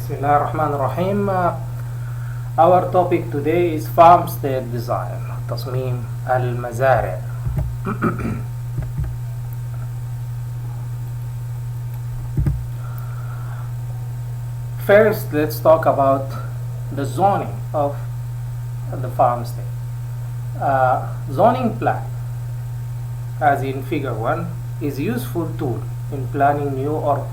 Bismillah ar-Rahman ar-Rahim. Our topic today is farmstead design, تصميم المزارع. First, let's talk about the zoning of the farmstead. Zoning plan, as in figure 1, is a useful tool in planning new or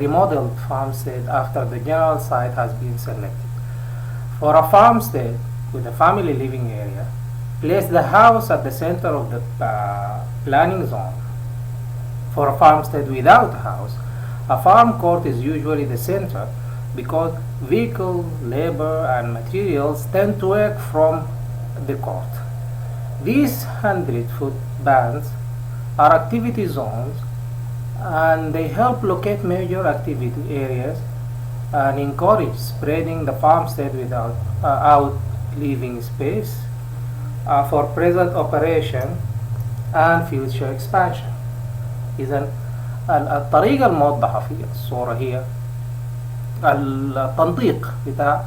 remodeled farmstead after the general site has been selected. For a farmstead with a family living area, place the house at the center of the planning zone. For a farmstead without a house, a farm court is usually the center because vehicle, labor, and materials tend to work from the court. These 100-foot bands are activity zones, and they help locate major activity areas and encourage spreading the farmstead without out leaving space for present operation and future expansion. إذا الطريقة الموضحة في الصورة هي التنطيق بتاع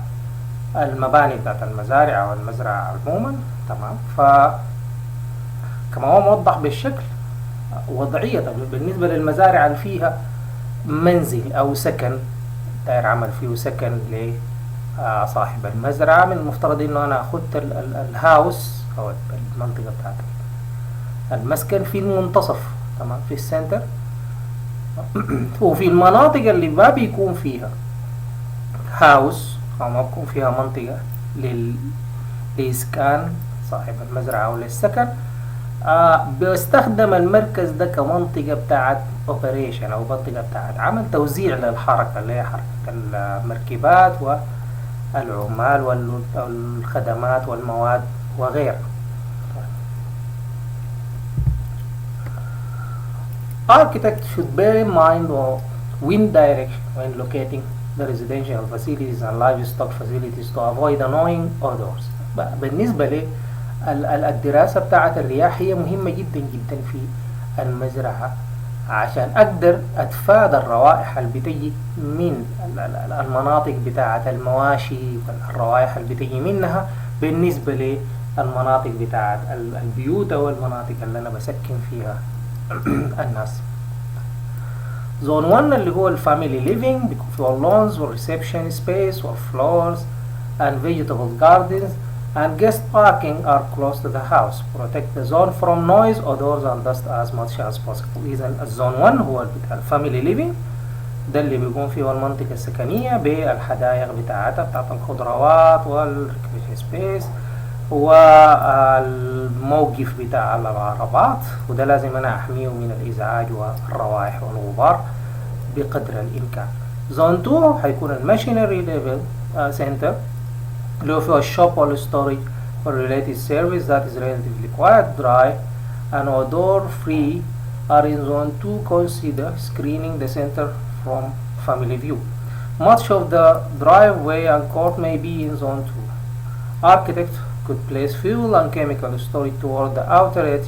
المباني بتاعت المزارع أو المزرعة عموما. تمام. فكما هو موضح بالشكل وضعية بالنسبة للمزارع اللي فيها منزل أو سكن داير عمل فيه سكن لصاحب المزرعة، من المفترض إنه أنا أخدت الهاوس أو المنطقة بتاعت المسكن في المنتصف، تمام، في السنتر. وفي المناطق اللي ما بيكون فيها هاوس أو ما بيكون فيها منطقة لإسكان صاحب المزرعة أو للسكن، بيستخدم المركز ده كمنطقة بتاعت اوبريشن او منطقة بتاعت عمل توزيع للحركة اللي هي حركة المركبات والعمال والخدمات والمواد وغيرها. Architects should bear in mind wind direction when locating the residential facilities and livestock facilities to avoid annoying odors. بالنسبة لي الدراسة بتاعت الرياح هي مهمة جدا جدا في المزرعة عشان أقدر أتفادى الروائح اللي بتجي من المناطق بتاعت المواشي والروائح اللي بتجي منها بالنسبة للمناطق بتاعت البيوت أو المناطق اللي أنا بسكن فيها الناس. زون 1 اللي هو الفاميلي ليفينج بيكون فيه lawns والريسبشن سبيس والفلورز and vegetable gardens and guest parking are close to the house. Protect the zone from noise, odors and dust as much as possible. إذا الزون 1 هو الفاميلي ليفينج، ده اللي بيكون فيه المنطقة السكنية بالحدائق بتاعتها بتاعت الخضروات والريكريشن سبيس والموقف بتاع العربات، وده لازم أنا أحميه من الإزعاج والروائح والغبار بقدر الإمكان. زون 2 هيكون الماشينري ليفل سنتر اللي هو فيه الشوب والستورج والrelated service that is relatively quiet, dry and odor free are in zone 2. Consider screening the center from family view. Much of the driveway and court may be in zone 2. Architects could place fuel and chemical storage toward the outer edge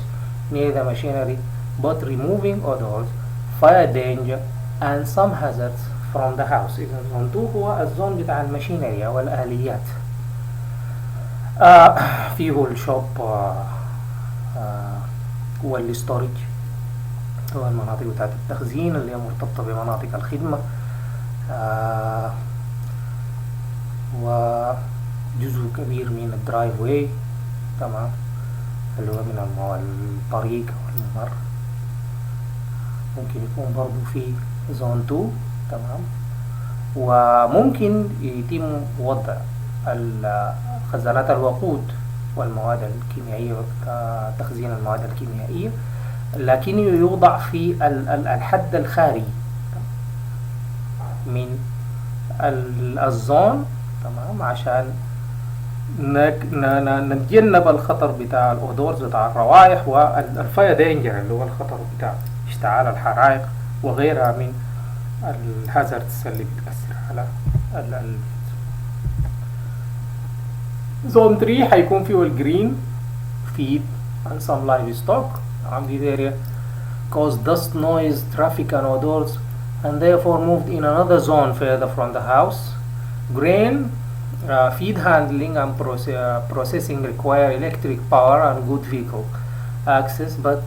near the machinery, but removing odors, fire danger and some hazards from the house. إذا zone 2 هو الزون بتاع الماشينري أو الآليات. فيه الشوب والستورج والمناطق بتاعت التخزين اللي هي مرتبطة بمناطق الخدمة، وجزء كبير من الدرايف واي، تمام، اللي هو من الطريق والممر ممكن يكون برضو في زون 2. تمام. وممكن يتم وضع خزانات الوقود والمواد الكيميائية وتخزين المواد الكيميائية، لكن يوضع في الحد الخارجي من الزون، تمام، عشان نتجنب الخطر بتاع الأودورز بتاع الروائح والفاير دينجر اللي هو الخطر بتاع اشتعال الحرائق وغيرها من الهازاردز اللي بتأثر على زون 3 هيكون فيه الجرين feed and some livestock. This area cause dust, noise, traffic and odors and therefore moved in another zone further from the house. Grain feed handling and processing require electric power and good vehicle access, but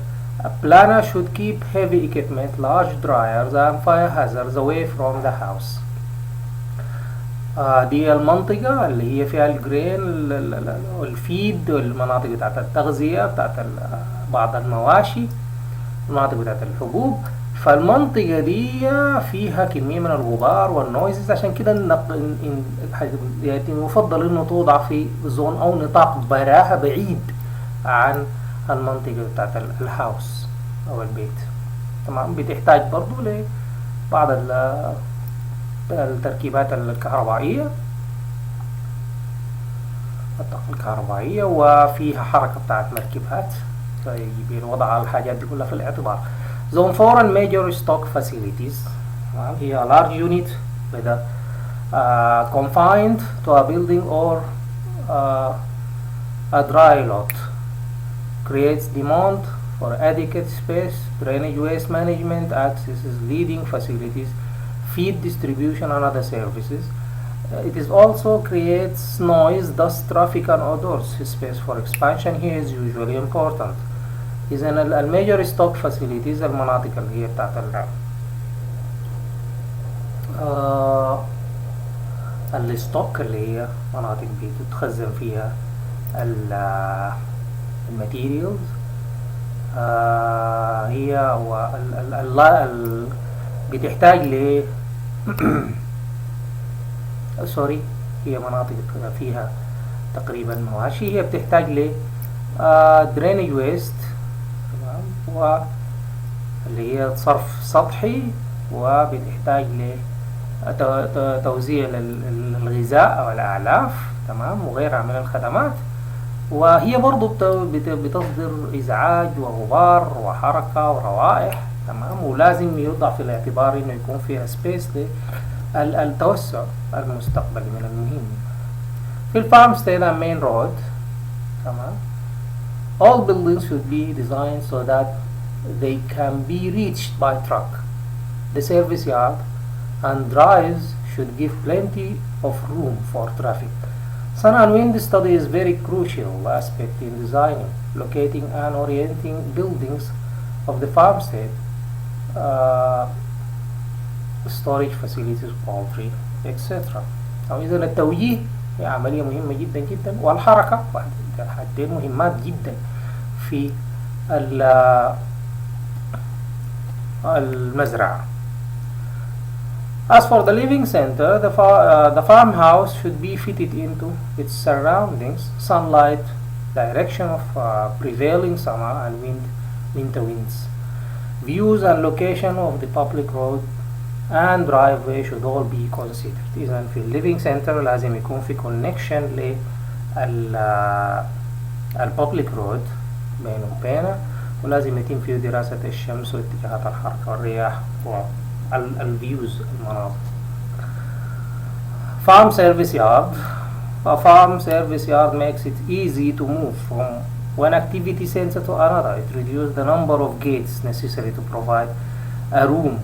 a planner should keep heavy equipment, large dryers and fire hazards away from the house. دي المنطقة اللي هي فيها الجرين والفيد والمناطق بتاعت التغذية بتاعت بعض المواشي، المناطق بتاعت الحبوب. فالمنطقة دي فيها كمية من الغبار والنويزز، عشان كده يفضل انه توضع في زون او نطاق براحة بعيد عن المنطقة بتاعت الهاوس او البيت. تمام. بتحتاج برضو لبعض التركيبات الكهربائية، الطاقة الكهربائية، وفيها حركة بتاعت مركبات، فيجب الوضع الحاجات دي كلها في الاعتبار. Zone 4 and major stock facilities. هي a large unit whether confined to a building or a dry lot creates demand for adequate space, drainage, waste management, accesses, leading facilities, feed distribution and other services. It is also creates noise, dust, traffic and odors. Space for expansion here is usually important. إذا الميجر ستوك فاسيليتيز المناطق اللي هي بتاعت الستوك اللي هي مناطق بتتخزن فيها الماتيريالز، هي بتحتاج ل سوري هي مناطق فيها تقريبا مواشي، هي بتحتاج ل درينج ويست واللي هي صرف سطحي، وبتحتاج لتوزيع للغذاء أو الأعلاف، تمام، وغيرها من الخدمات. وهي برضو بتصدر إزعاج وغبار وحركة وروائح، تمام، ولازم يوضع في الاعتبار إنه يكون فيها سبيس للتوسع المستقبلي من المهم. في الفارمستيد and main road، تمام، all buildings should be designed so that they can be reached by truck. The service yard and drives should give plenty of room for traffic. Sun and wind study is very crucial aspect in designing, locating and orienting buildings of the farmstead, storage facilities, poultry, etc. إذا التوجيه هي عملية مهمة جدا جدا، والحركة حاجتين مهمات جدا في المزرعة. As for the living center, the farmhouse should be fitted into its surroundings, sunlight, direction of prevailing summer and winter winds, views and location of the public road and driveway should all be considered. إذا في الليفينج سنتر لازم يكون في connection للببليك رود بينه وبينه، ولازم يتم فيه دراسة الشمس واتجاهات الحركة والرياح والفيوز المناظر. Farm service yard. A farm service yard makes it easy to move from one activity center to another. It reduces the number of gates necessary to provide a room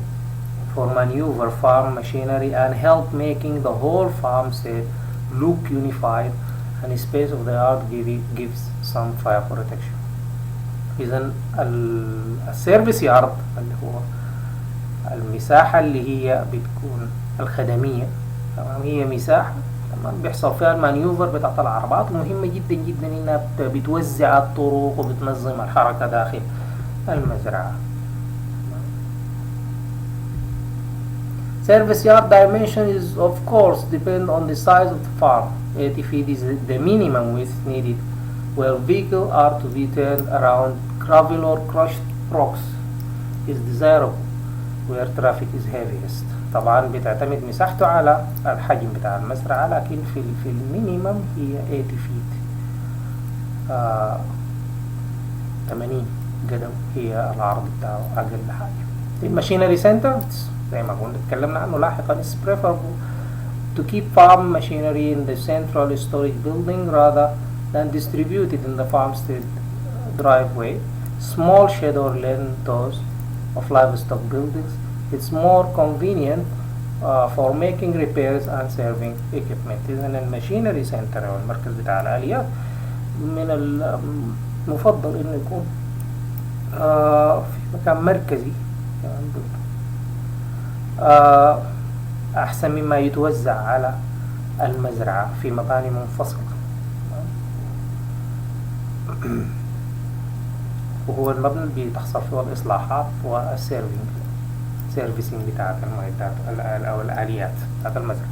for maneuver farm machinery and help making the whole farmstead look unified, and space of the yard gives some fire protection. إذن السيرفيس يارد اللي هو المساحة اللي هي بتكون الخدمية، تمام، هي مساحة تمام بيحصل فيها المانيوفر بتاعت العربات، ومهمة جدا جدا انها بتوزع الطرق وبتنظم الحركة داخل المزرعة. Service yard dimension is of course depend on the size of the farm. 80 feet is the minimum width needed where vehicles are to be turned around. Gravel or crushed rocks is desirable where traffic is heaviest. طبعا بتعتمد مساحته على الحجم بتاع المزرعة، لكن في المينيمم هي 80 feet، 80 قدم هي العرض بتاعه أقل حاجة. الماشينري سنتر زي ما كنا اتكلمنا عنه لاحقا is preferable to keep farm machinery in the central storage building rather than distributed in the farmstead driveway. Small shed or lentos of livestock buildings it's more convenient for making repairs and serving equipment. إذن الماشينري سنتر أو المركز بتاع الآليات من المفضل إنه يكون في مكان مركزي أحسن مما يتوزع على المزرعة في مباني منفصلة. وهو المبنى اللي بتحصل فيه الإصلاحات والسيرفيسينج بتاعت المعدات أو الآليات بتاعت المزرعة.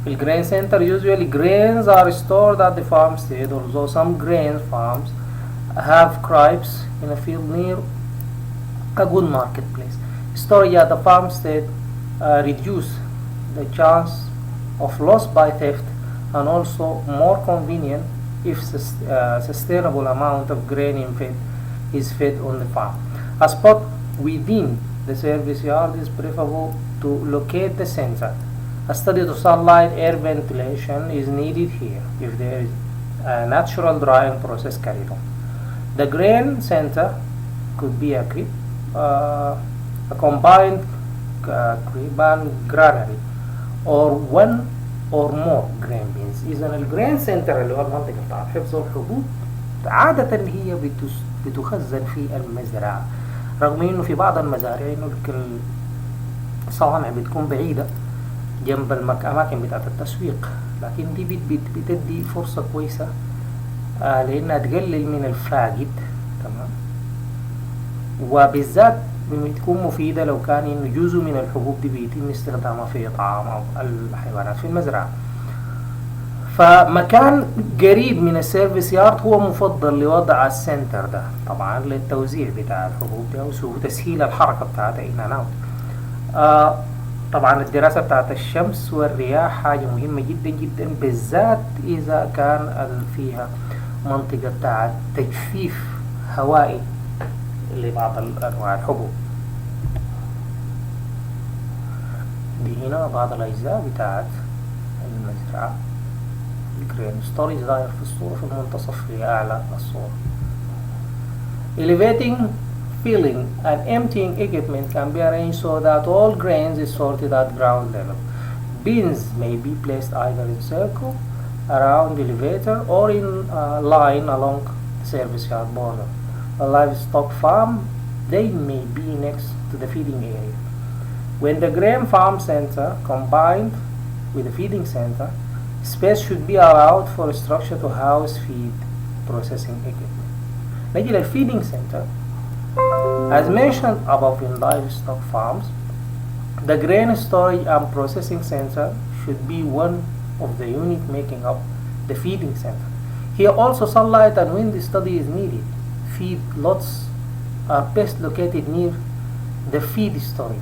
في الجرين سنتر usually grains are stored at the farmstead, although some grain farms have crops in a field near a good marketplace. Storage at the farmstead reduce the chance of loss by theft and also more convenient if sustainable amount of grain is fed on the farm. A spot within the service yard is preferable to locate the center. A study to sunlight air ventilation is needed here if there is a natural drying process carried on. The grain center could be a crib, a combined crib and granary, or one or more grain bins. إذا الجرين سنتر اللي هو المنطقة بتاعت حفظ الحبوب عادة هي بتخزن في المزرعة، رغم إنه في بعض المزارع إنه الصوامع بتكون بعيدة جنب الأماكن بتاعت التسويق، لكن دي بتدي فرصة كويسة لأنها تقلل من الفاقد. تمام. وبالذات بتكون مفيدة لو كان إنه جزء من الحبوب دي بيتم استخدامها في إطعام أو الحيوانات في المزرعة. فمكان قريب من السيرفيس يارد هو مفضل لوضع السنتر ده طبعا للتوزيع بتاع الحبوب ده وتسهيل الحركة بتاعتها إن أنا طبعا الدراسة بتاعت الشمس والرياح حاجة مهمة جدا جدا، بالذات إذا كان فيها منطقة بتاعت تجفيف هوائي لبعض أنواع الحبوب. دي هنا بعض الأجزاء بتاعت المزرعة. الجرين ستوريج ظاهر في الصورة في المنتصف في أعلى الصورة. Elevating, filling and emptying equipment can be arranged so that all grains is sorted at ground level. Bins may be placed either in circle around the elevator or in a line along the service yard border. A livestock farm, they may be next to the feeding area. When the grain farm center combined with the feeding center, space should be allowed for a structure to house feed processing equipment. نجي للفيدing center. As mentioned above in livestock farms, the grain storage and processing center should be one of the units making up the feeding center. Here also sunlight and wind study is needed. Feed lots are best located near the feed storage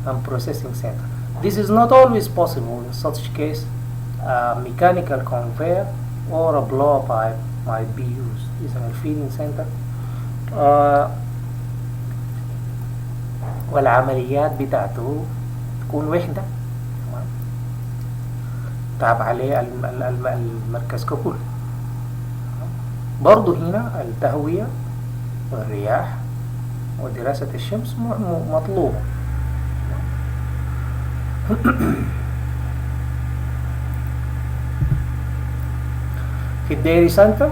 and processing center. This is not always possible. In such case, a mechanical conveyor or a blower pipe might be used. This is a feeding center. والعمليات بتاعته تكون وحدة تابع عليه المركز ككل. برضو هنا التهوية والرياح ودراسة الشمس مطلوبة. في الديري سنتر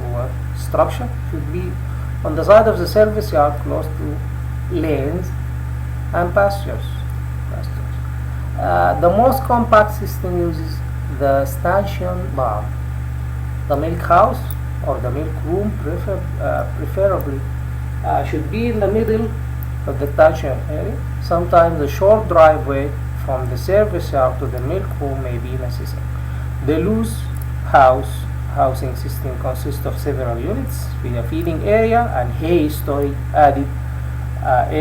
هو structure should be on the side of the service yard close to lanes and pastures. The most compact system uses the stanchion barn. The milk house or the milk room preferably should be in the middle of the stanchion area. Sometimes a short driveway from the service yard to the milk room may be necessary. The loose housing system consists of several units with a feeding area and hay storage added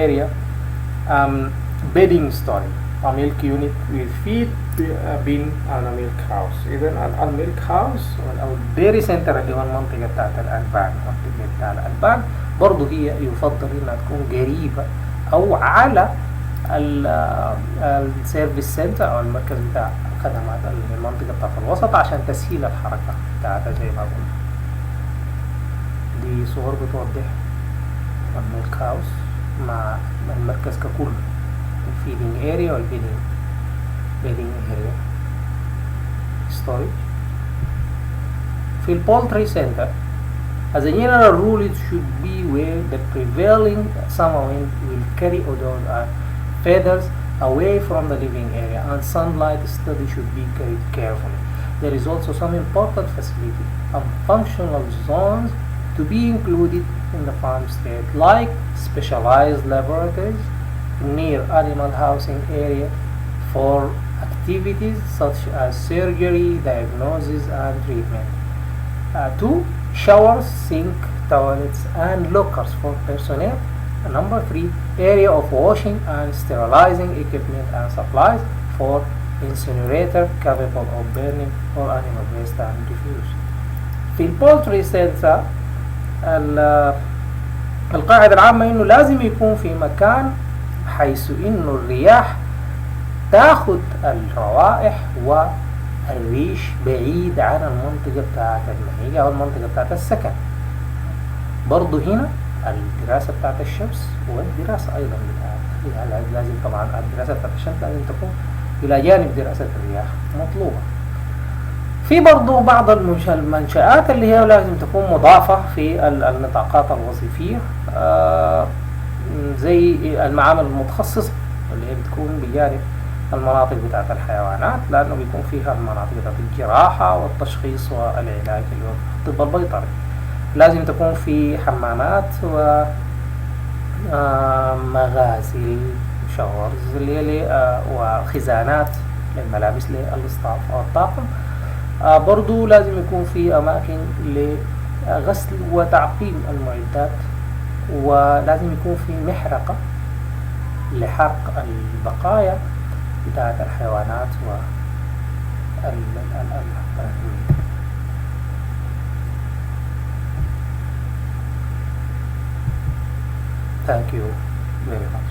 area, bedding storage, a milk unit with feed bin and a milk house. إذا الميلك هاوس أو الديري سنتر اللي هو المنطقة بتاعت الألبان، منطقة بتاع الألبان برضو هي يفضل إنها تكون قريبة أو على السيرفيس سنتر أو المركز بتاع خدمات المنطقة بتاعت الوسط عشان تسهيل الحركة بتاعتها زي ما قلنا. دي صور بتوضح الميلك هاوس مع المركز ككل. feeding area وال bedding area. storage. في البولتري center, as a general rule, it should be where the prevailing summer wind will carry odors and feathers away from the living area, and sunlight study should be carried carefully. There is also some important facility and functional zones to be included in the farmstead, like specialized laboratories near animal housing area for activities such as surgery, diagnosis, and treatment. 2. Showers, sink, toilets, and lockers for personnel. Number 3. Area of washing and sterilizing equipment and supplies for incinerator capable of burning or animal waste and refuse. في البولتري سنتر القاعدة العامة إنه لازم يكون في مكان حيث إنه الرياح تاخد الروائح والريش بعيد عن المنطقة بتاعت المهيجة أو المنطقة بتاعت السكن. برضو هنا الدراسة بتاعت الشمس والدراسة أيضا بتاعت لازم طبعا الدراسة بتاعت الشمس لازم تكون إلى جانب دراسة الرياح مطلوبة. في برضو بعض المنشآت اللي هي لازم تكون مضافة في النطاقات الوظيفية، زي المعامل المتخصصة اللي هي بتكون بجانب المناطق بتاعت الحيوانات، لأنه بيكون فيها المناطق بتاعت الجراحة والتشخيص والعلاج اللي هو الطب البيطري. لازم تكون في حمامات ومغاسل شاورز وخزانات للملابس للاستاف أو الطاقم. برضو لازم يكون في أماكن لغسل وتعقيم المعدات، ولازم يكون في محرقة لحرق البقايا بتاعت الحيوانات Thank you very much.